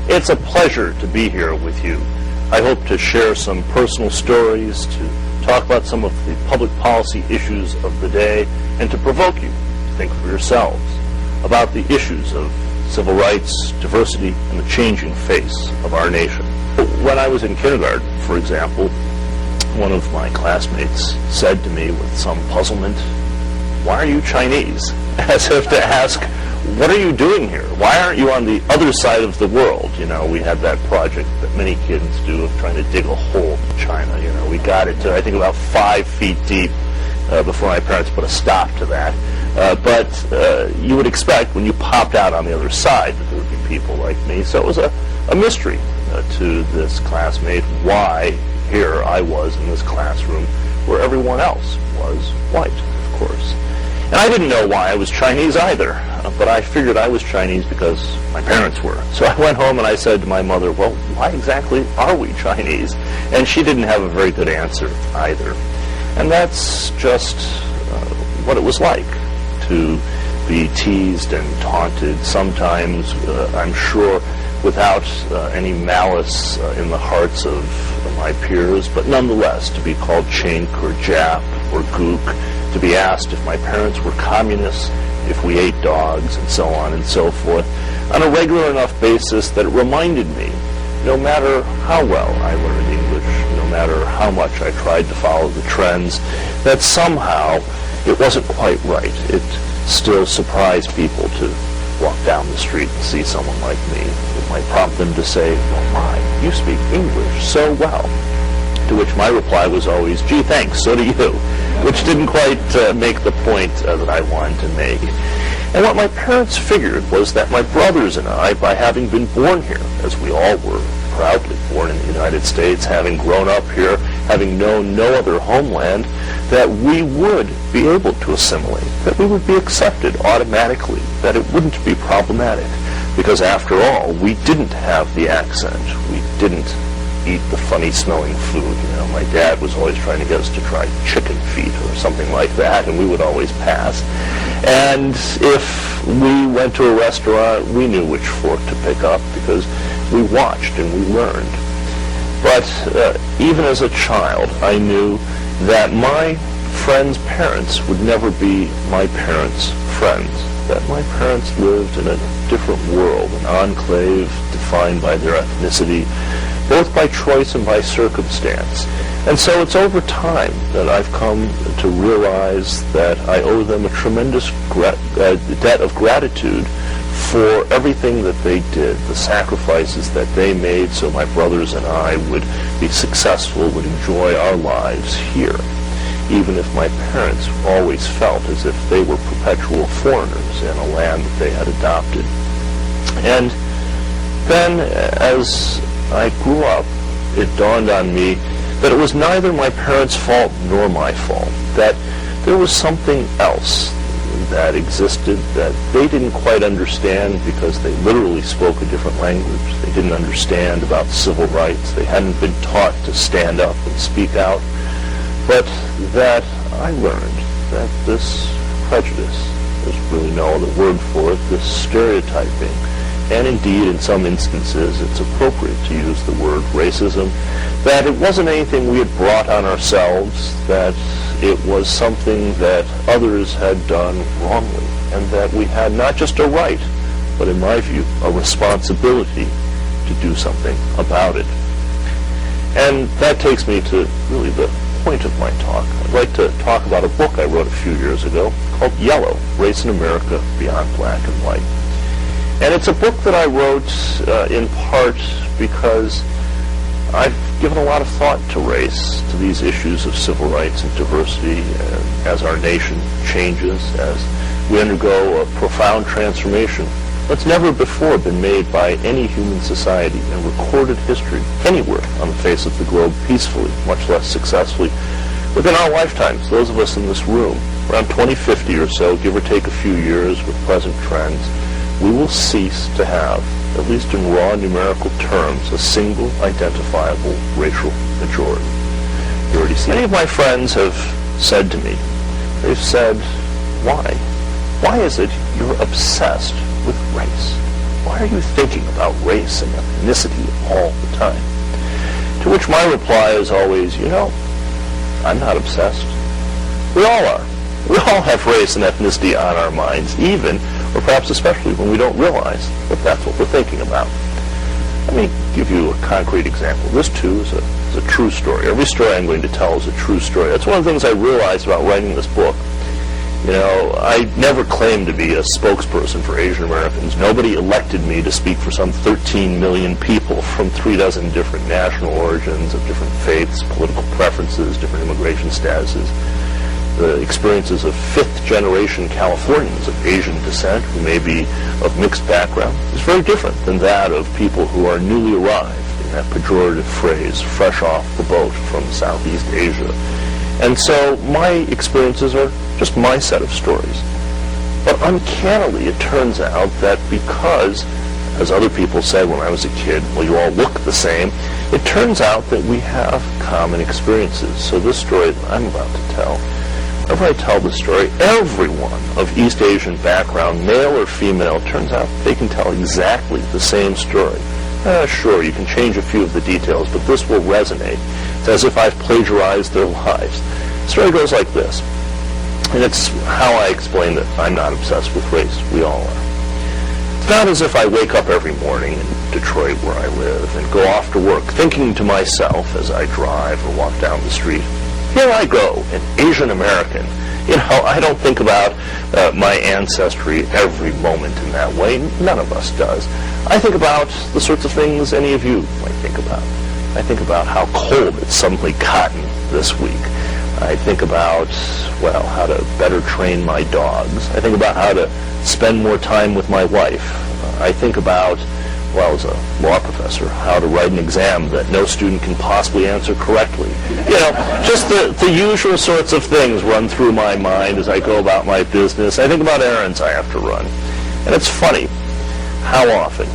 It's a pleasure to be here with you. I hope to share some personal stories, to talk about some of the public policy issues of the day, and to provoke you to think for yourselves about the issues of civil rights, diversity, and the changing face of our nation. When I was in kindergarten, for example, one of my classmates said to me with some puzzlement, "Why are you Chinese?" As if to ask, what are you doing here? Why aren't you on the other side of the world? You know, we had that project that many kids do of trying to dig a hole in China. You know, we got it to, I think, about 5 feet deep before my parents put a stop to that. But you would expect when you popped out on the other side that there would be people like me. So it was a mystery to this classmate why here I was in this classroom where everyone else was white, of course. And I didn't know why I was Chinese either, but I figured I was Chinese because my parents were. So I went home and I said to my mother, well, why exactly are we Chinese? And she didn't have a very good answer either. And that's just what it was like to be teased and taunted, sometimes, I'm sure, without any malice in the hearts of my peers, but nonetheless to be called chink or Jap or gook, to be asked if my parents were communists, if we ate dogs, and so on and so forth, on a regular enough basis that it reminded me, no matter how well I learned English, no matter how much I tried to follow the trends, that somehow it wasn't quite right. It still surprised people to walk down the street and see someone like me. It might prompt them to say, well, my, you speak English so well. To which my reply was always, gee, thanks, so do you, which didn't quite make the point that I wanted to make. And what my parents figured was that my brothers and I, by having been born here, as we all were proudly born in the United States, having grown up here, having known no other homeland, that we would be able to assimilate, that we would be accepted automatically, that it wouldn't be problematic. Because after all, we didn't have the accent. We didn't eat the funny-smelling food. You know, my dad was always trying to get us to try chicken feet or something like that, and we would always pass. And if we went to a restaurant, we knew which fork to pick up because we watched and we learned. But even as a child, I knew that my friends' parents would never be my parents' friends, that my parents lived in a different world, an enclave defined by their ethnicity, both by choice and by circumstance. And so it's over time that I've come to realize that I owe them a tremendous debt of gratitude for everything that they did, the sacrifices that they made so my brothers and I would be successful, would enjoy our lives here, even if my parents always felt as if they were perpetual foreigners in a land that they had adopted. And then as I grew up, it dawned on me that it was neither my parents' fault nor my fault, that there was something else that existed that they didn't quite understand because they literally spoke a different language. They didn't understand about civil rights. They hadn't been taught to stand up and speak out. But that I learned that this prejudice, there's really no other word for it, this stereotyping, and indeed in some instances it's appropriate to use the word racism, that it wasn't anything we had brought on ourselves, that it was something that others had done wrongly, and that we had not just a right, but in my view, a responsibility to do something about it. And that takes me to really the point of my talk. I'd like to talk about a book I wrote a few years ago called Yellow, Race in America Beyond Black and White. And it's a book that I wrote in part because I've given a lot of thought to race, to these issues of civil rights and diversity, as our nation changes, as we undergo a profound transformation that's never before been made by any human society in recorded history anywhere on the face of the globe peacefully, much less successfully. Within our lifetimes, those of us in this room, around 2050 or so, give or take a few years with present trends, we will cease to have, at least in raw numerical terms, a single identifiable racial majority. You already see. Many of my friends have said to me, they've said, why? Why is it you're obsessed with race? why are you thinking about race and ethnicity all the time? To which my reply is always, I'm not obsessed. We all are. We all have race and ethnicity on our minds, even, or perhaps especially, when we don't realize that that's what we're thinking about. Let me give you a concrete example. This, too, is a true story. Every story I'm going to tell is a true story. That's one of the things I realized about writing this book. I never claimed to be a spokesperson for Asian Americans. Nobody elected me to speak for some 13 million people from 36 different national origins, of different faiths, political preferences, different immigration statuses. The experiences of fifth-generation Californians of Asian descent who may be of mixed background is very different than that of people who are newly arrived, in that pejorative phrase, fresh off the boat from Southeast Asia. And so my experiences are just my set of stories. But uncannily, it turns out that because, as other people said when I was a kid, well, you all look the same, it turns out that we have common experiences. So this story that I'm about to tell, whenever I tell the story, everyone of East Asian background, male or female, turns out they can tell exactly the same story. Sure, you can change a few of the details, but this will resonate. It's as if I've plagiarized their lives. The story goes like this, and it's how I explain that I'm not obsessed with race. We all are. It's not as if I wake up every morning in Detroit, where I live, and go off to work thinking to myself as I drive or walk down the street, here I go, an Asian American. I don't think about my ancestry every moment in that way. None of us does. I think about the sorts of things any of you might think about. I think about how cold it's suddenly gotten this week. I think about, how to better train my dogs. I think about how to spend more time with my wife. I think about, as a law professor, how to write an exam that no student can possibly answer correctly. Just the usual sorts of things run through my mind as I go about my business. I think about errands I have to run. And it's funny how often,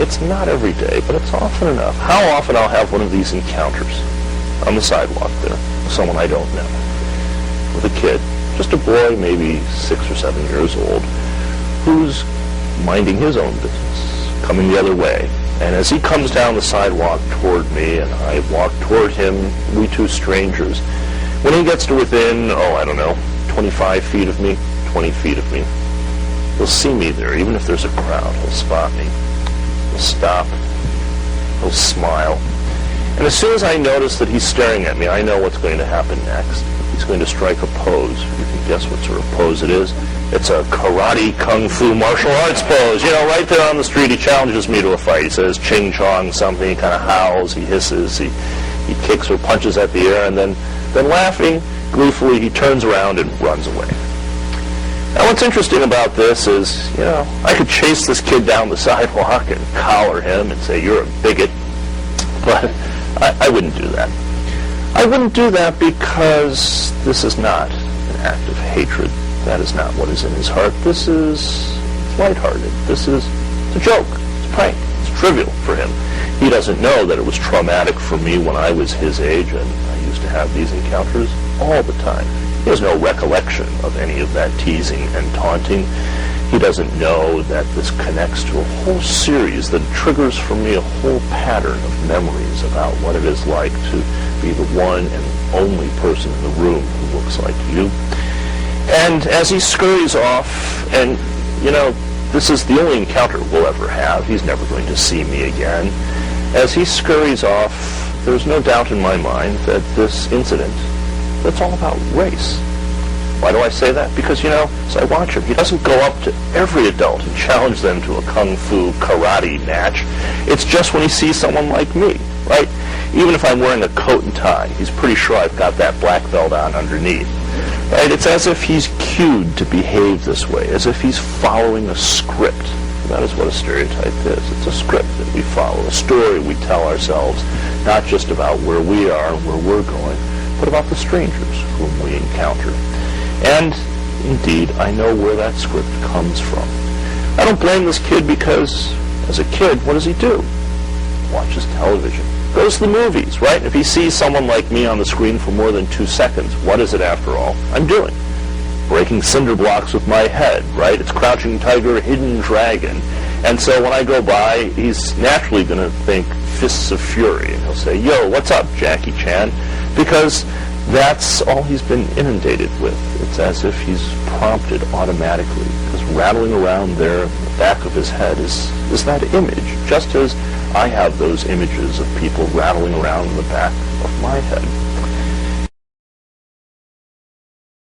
it's not every day, but it's often enough, how often I'll have one of these encounters on the sidewalk there with someone I don't know, with a kid, just a boy, maybe 6 or 7 years old, who's minding his own business, coming the other way. And as he comes down the sidewalk toward me and I walk toward him, we two strangers, when he gets to within, 25 feet of me, 20 feet of me, he'll see me there. Even if there's a crowd, he'll spot me. He'll stop. He'll smile. And as soon as I notice that he's staring at me, I know what's going to happen next. He's going to strike a pose. You can guess what sort of pose it is. It's a karate, kung fu, martial arts pose. Right there on the street, he challenges me to a fight. He says ching chong something, he kind of howls, he hisses, he kicks or punches at the air, and then laughing gleefully, he turns around and runs away. Now what's interesting about this is, I could chase this kid down the sidewalk and collar him and say, you're a bigot, but I wouldn't do that. I wouldn't do that because this is not an act of hatred. That is not what is in his heart. This is lighthearted. This is a joke. It's a prank. It's trivial for him. He doesn't know that it was traumatic for me when I was his age, and I used to have these encounters all the time. He has no recollection of any of that teasing and taunting. He doesn't know that this connects to a whole series that triggers for me a whole pattern of memories about what it is like to be the one and only person in the room who looks like you. And as he scurries off, and, this is the only encounter we'll ever have. He's never going to see me again. As he scurries off, there's no doubt in my mind that this incident, that's all about race. Why do I say that? Because, as I watch him, he doesn't go up to every adult and challenge them to a kung fu karate match. It's just when he sees someone like me, right? Even if I'm wearing a coat and tie, he's pretty sure I've got that black belt on underneath. Right? It's as if he's cued to behave this way, as if he's following a script. And that is what a stereotype is. It's a script that we follow, a story we tell ourselves, not just about where we are and where we're going, but about the strangers whom we encounter. And, indeed, I know where that script comes from. I don't blame this kid because, as a kid, what does he do? Watches television. Goes to the movies, right? If he sees someone like me on the screen for more than 2 seconds, what is it, after all, I'm doing? Breaking cinder blocks with my head, right? It's Crouching Tiger, Hidden Dragon. And so when I go by, he's naturally going to think fists of fury, and he'll say, "Yo, what's up, Jackie Chan?" Because that's all he's been inundated with. It's as if he's prompted automatically, because rattling around there in the back of his head is that image, just as I have those images of people rattling around in the back of my head.